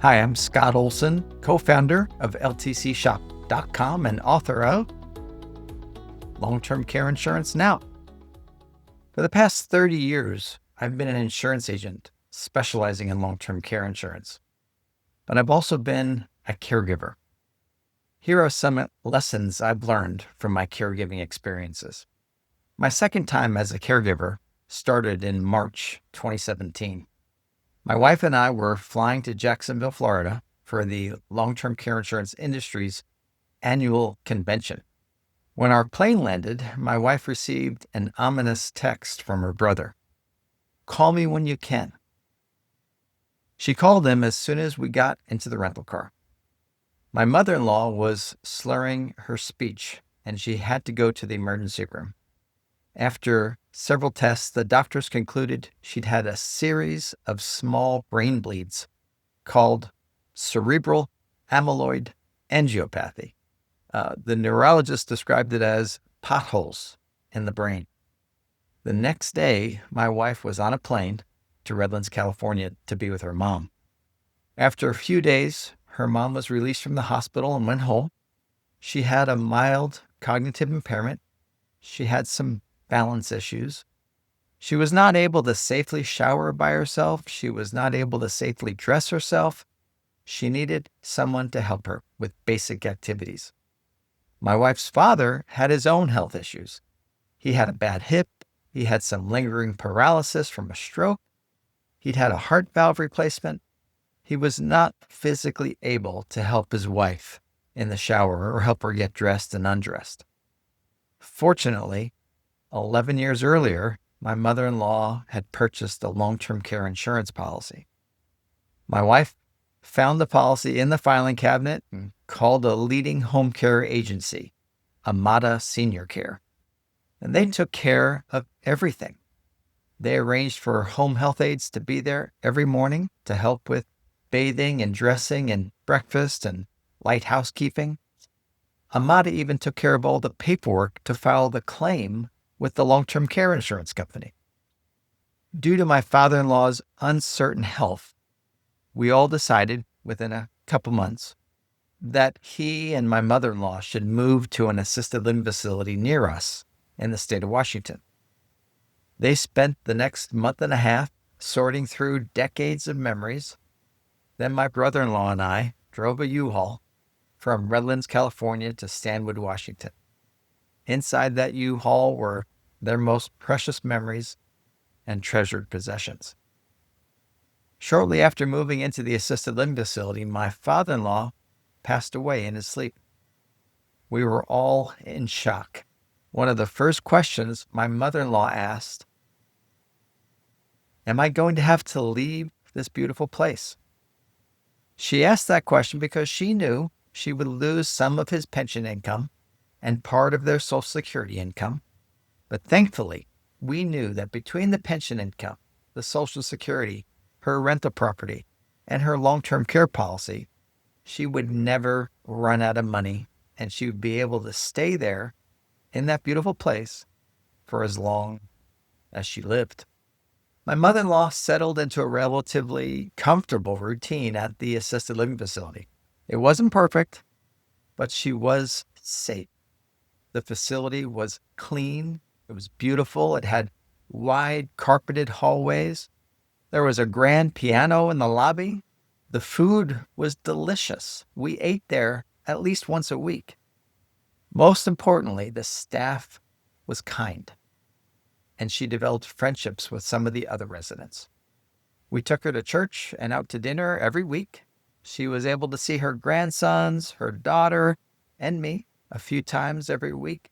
Hi, I'm Scott Olson, co-founder of LTCshop.com and author of Long-Term Care Insurance Now. For the past 30 years, I've been an insurance agent specializing in long-term care insurance, but I've also been a caregiver. Here are some lessons I've learned from my caregiving experiences. My second time as a caregiver started in March 2017. My wife and I were flying to Jacksonville, Florida for the long-term care insurance industry's annual convention. When our plane landed, my wife received an ominous text from her brother. "Call me when you can." She called him as soon as we got into the rental car. My mother-in-law was slurring her speech, and she had to go to the emergency room. After several tests, the doctors concluded she'd had a series of small brain bleeds called cerebral amyloid angiopathy. The neurologist described it as potholes in the brain. The next day, my wife was on a plane to Redlands, California to be with her mom. After a few days, her mom was released from the hospital and went home. She had a mild cognitive impairment. She had some balance issues. She was not able to safely shower by herself. She was not able to safely dress herself. She needed someone to help her with basic activities. My wife's father had his own health issues. He had a bad hip. He had some lingering paralysis from a stroke. He'd had a heart valve replacement. He was not physically able to help his wife in the shower or help her get dressed and undressed. Fortunately, 11 years earlier, my mother-in-law had purchased a long-term care insurance policy. My wife found the policy in the filing cabinet and called a leading home care agency, Amada Senior Care. And they took care of everything. They arranged for home health aides to be there every morning to help with bathing and dressing and breakfast and light housekeeping. Amada even took care of all the paperwork to file the claim with the long-term care insurance company. Due to my father-in-law's uncertain health, we all decided within a couple months that he and my mother-in-law should move to an assisted living facility near us in the state of Washington. They spent the next month and a half sorting through decades of memories. Then my brother-in-law and I drove a U-Haul from Redlands, California to Stanwood, Washington. Inside that U-Haul were their most precious memories and treasured possessions. Shortly after moving into the assisted living facility, my father-in-law passed away in his sleep. We were all in shock. One of the first questions my mother-in-law asked, "Am I going to have to leave this beautiful place?" She asked that question because she knew she would lose some of his pension income and part of their Social Security income. But thankfully, we knew that between the pension income, the Social Security, her rental property, and her long-term care policy, she would never run out of money, and she would be able to stay there in that beautiful place for as long as she lived. My mother-in-law settled into a relatively comfortable routine at the assisted living facility. It wasn't perfect, but she was safe. The facility was clean. It was beautiful. It had wide carpeted hallways. There was a grand piano in the lobby. The food was delicious. We ate there at least once a week. Most importantly, the staff was kind, and she developed friendships with some of the other residents. We took her to church and out to dinner every week. She was able to see her grandsons, her daughter, and me a few times every week.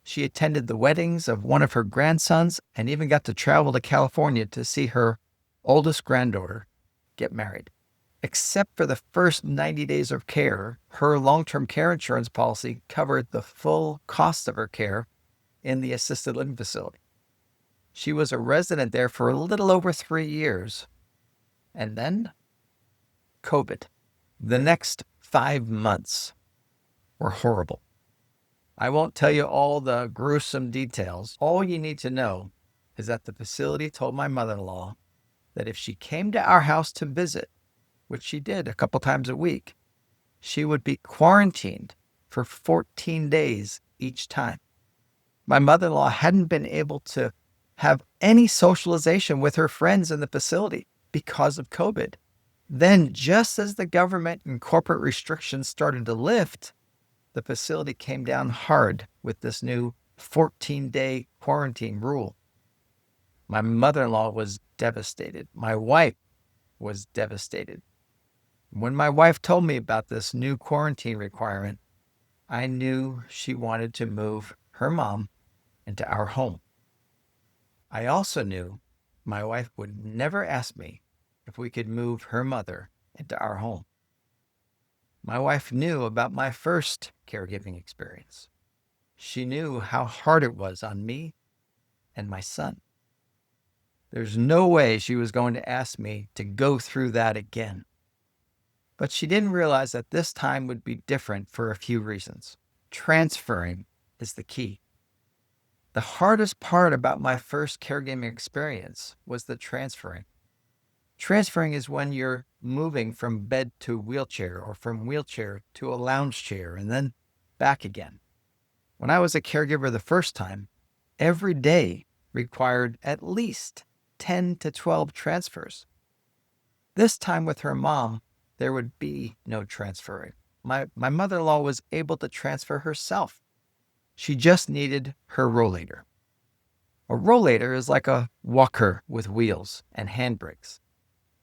She attended the weddings of one of her grandsons and even got to travel to California to see her oldest granddaughter get married. Except for the first 90 days of care, her long-term care insurance policy covered the full cost of her care in the assisted living facility. She was a resident there for a little over 3 years. And then COVID. The next 5 months were horrible. I won't tell you all the gruesome details. All you need to know is that the facility told my mother-in-law that if she came to our house to visit, which she did a couple times a week, she would be quarantined for 14 days each time. My mother-in-law hadn't been able to have any socialization with her friends in the facility because of COVID. Then, just as the government and corporate restrictions started to lift, the facility came down hard with this new 14-day quarantine rule. My mother-in-law was devastated. My wife was devastated. When my wife told me about this new quarantine requirement, I knew she wanted to move her mom into our home. I also knew my wife would never ask me if we could move her mother into our home. My wife knew about my first caregiving experience. She knew how hard it was on me and my son. There's no way she was going to ask me to go through that again. But she didn't realize that this time would be different for a few reasons. Transferring is the key. The hardest part about my first caregiving experience was the transferring. Transferring is when you're moving from bed to wheelchair or from wheelchair to a lounge chair and then back again. When I was a caregiver the first time, every day required at least 10 to 12 transfers. This time with her mom, there would be no transferring. My mother-in-law was able to transfer herself. She just needed her rollator. A rollator is like a walker with wheels and handbrakes.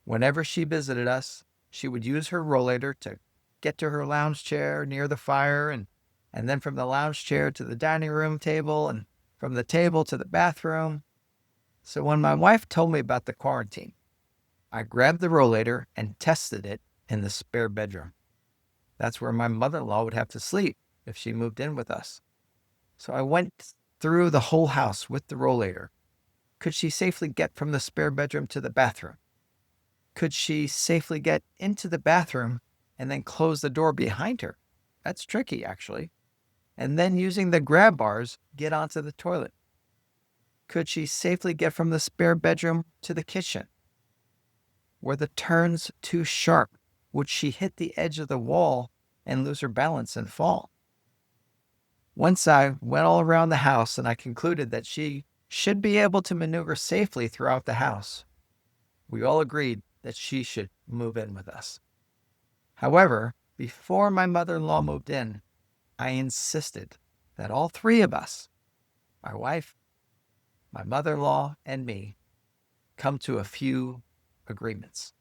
Whenever she visited us, she would use her rollator to get to her lounge chair near the fire and then from the lounge chair to the dining room table and from the table to the bathroom. So when my wife told me about the quarantine, I grabbed the rollator and tested it in the spare bedroom. That's where my mother-in-law would have to sleep if she moved in with us. So I went through the whole house with the rollator. Could she safely get from the spare bedroom to the bathroom? Could she safely get into the bathroom and then close the door behind her? That's tricky, actually. And then using the grab bars, get onto the toilet. Could she safely get from the spare bedroom to the kitchen? Were the turns too sharp? Would she hit the edge of the wall and lose her balance and fall? Once I went all around the house and I concluded that she should be able to maneuver safely throughout the house, we all agreed that she should move in with us. However, before my mother-in-law moved in, I insisted that all three of us, my wife, my mother-in-law, and me, come to a few agreements.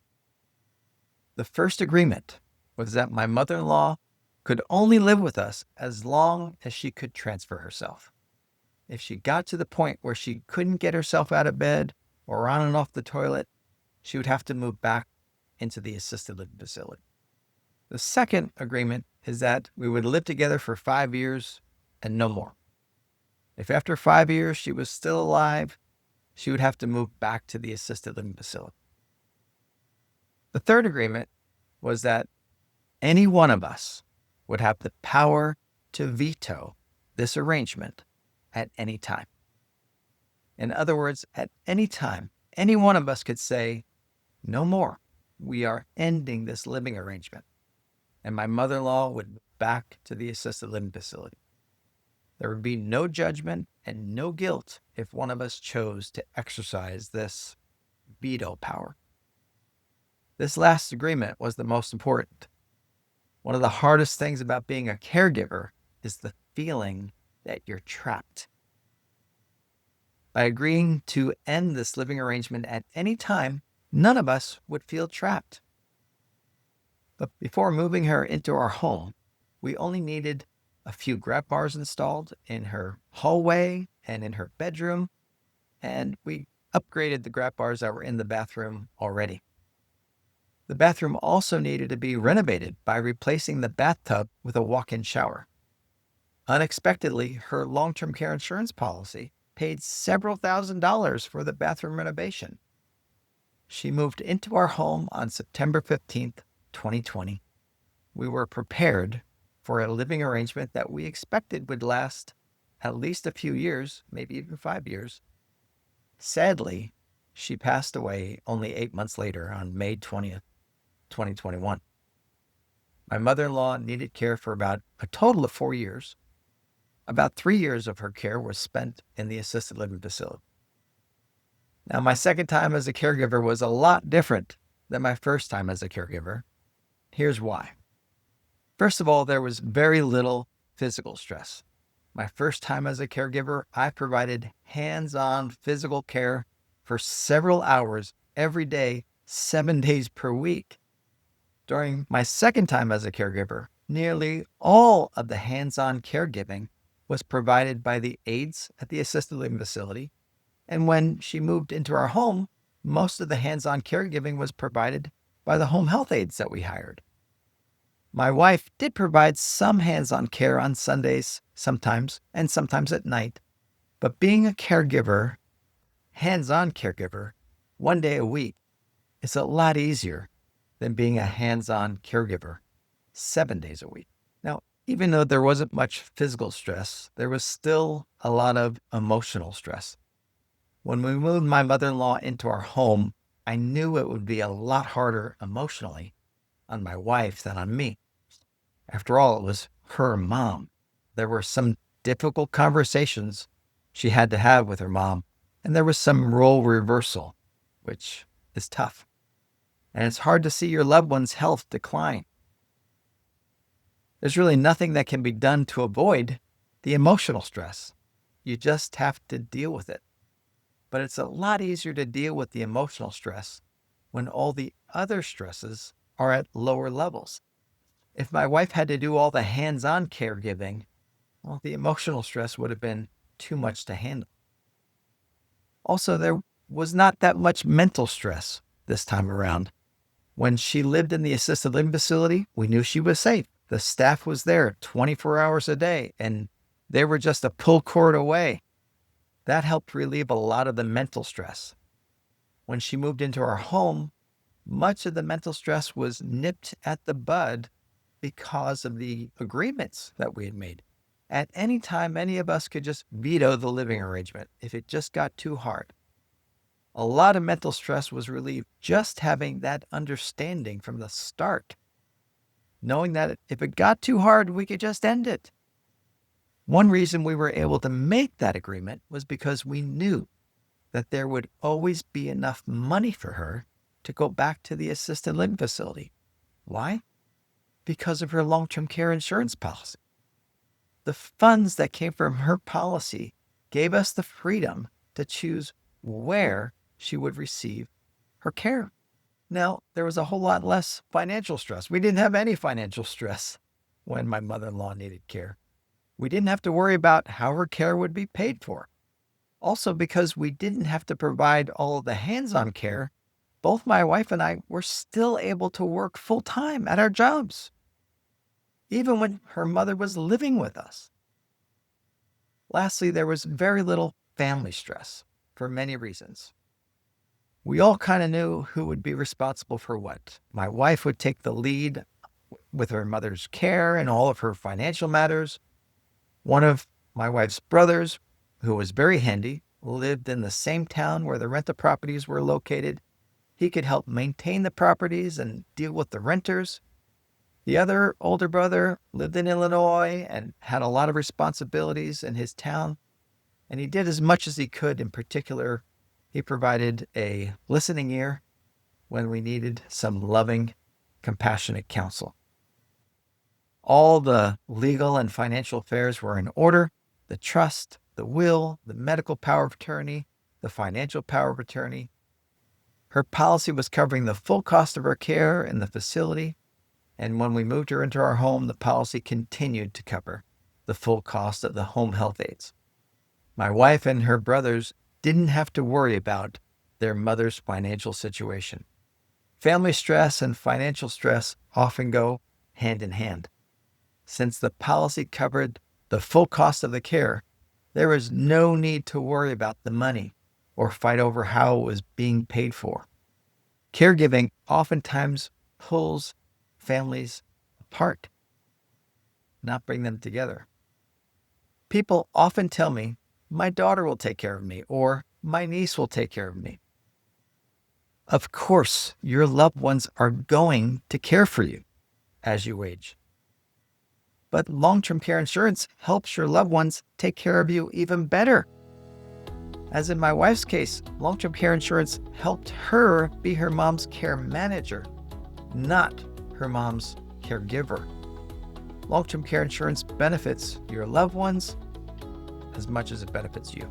The first agreement was that my mother-in-law could only live with us as long as she could transfer herself. If she got to the point where she couldn't get herself out of bed or on and off the toilet, she would have to move back into the assisted living facility. The second agreement is that we would live together for 5 years and no more. If after 5 years she was still alive, she would have to move back to the assisted living facility. The third agreement was that any one of us would have the power to veto this arrangement at any time. In other words, at any time, any one of us could say, no more. We are ending this living arrangement. And my mother-in-law would move back to the assisted living facility. There would be no judgment and no guilt if one of us chose to exercise this veto power. This last agreement was the most important. One of the hardest things about being a caregiver is the feeling that you're trapped. By agreeing to end this living arrangement at any time, none of us would feel trapped. But before moving her into our home, we only needed a few grab bars installed in her hallway and in her bedroom, and we upgraded the grab bars that were in the bathroom already. The bathroom also needed to be renovated by replacing the bathtub with a walk-in shower. Unexpectedly, her long-term care insurance policy paid several $1,000s for the bathroom renovation. She moved into our home on September 15th, 2020. We were prepared for a living arrangement that we expected would last at least a few years, maybe even 5 years. Sadly, she passed away only 8 months later on May 20th, 2021. My mother-in-law needed care for about a total of 4 years. About 3 years of her care was spent in the assisted living facility. Now, my second time as a caregiver was a lot different than my first time as a caregiver. Here's why. First of all, there was very little physical stress. My first time as a caregiver, I provided hands-on physical care for several hours every day, 7 days per week. During my second time as a caregiver, nearly all of the hands-on caregiving was provided by the aides at the assisted living facility. And when she moved into our home, most of the hands-on caregiving was provided by the home health aides that we hired. My wife did provide some hands-on care on Sundays sometimes, and sometimes at night. But being a caregiver, hands-on caregiver, 1 day a week is a lot easier than being a hands-on caregiver 7 days a week. Now, even though there wasn't much physical stress, there was still a lot of emotional stress. When we moved my mother-in-law into our home, I knew it would be a lot harder emotionally on my wife than on me. After all, it was her mom. There were some difficult conversations she had to have with her mom, and there was some role reversal, which is tough. And it's hard to see your loved one's health decline. There's really nothing that can be done to avoid the emotional stress. You just have to deal with it. But it's a lot easier to deal with the emotional stress when all the other stresses are at lower levels. If my wife had to do all the hands-on caregiving, well, the emotional stress would have been too much to handle. Also, there was not that much mental stress this time around. When she lived in the assisted living facility, we knew she was safe. The staff was there 24 hours a day, and they were just a pull cord away. That helped relieve a lot of the mental stress. When she moved into our home, much of the mental stress was nipped at the bud because of the agreements that we had made. At any time, any of us could just veto the living arrangement if it just got too hard. A lot of mental stress was relieved just having that understanding from the start, knowing that if it got too hard, we could just end it. One reason we were able to make that agreement was because we knew that there would always be enough money for her to go back to the assisted living facility. Why? Because of her long-term care insurance policy. The funds that came from her policy gave us the freedom to choose where she would receive her care. Now, there was a whole lot less financial stress. We didn't have any financial stress when my mother-in-law needed care. We didn't have to worry about how her care would be paid for. Also, because we didn't have to provide all of the hands-on care, both my wife and I were still able to work full-time at our jobs, even when her mother was living with us. Lastly, there was very little family stress for many reasons. We all kind of knew who would be responsible for what. My wife would take the lead with her mother's care and all of her financial matters. One of my wife's brothers, who was very handy, lived in the same town where the rental properties were located. He could help maintain the properties and deal with the renters. The other older brother lived in Illinois and had a lot of responsibilities in his town, and he did as much as he could. In particular, he provided a listening ear when we needed some loving, compassionate counsel. All the legal and financial affairs were in order. The trust, the will, the medical power of attorney, the financial power of attorney. Her policy was covering the full cost of her care in the facility. And when we moved her into our home, the policy continued to cover the full cost of the home health aides. My wife and her brothers didn't have to worry about their mother's financial situation. Family stress and financial stress often go hand in hand. Since the policy covered the full cost of the care, there was no need to worry about the money or fight over how it was being paid for. Caregiving oftentimes pulls families apart, not bring them together. People often tell me, my daughter will take care of me, or my niece will take care of me. Of course, your loved ones are going to care for you as you age. But long-term care insurance helps your loved ones take care of you even better. As in my wife's case, long-term care insurance helped her be her mom's care manager, not her mom's caregiver. Long-term care insurance benefits your loved ones as much as it benefits you.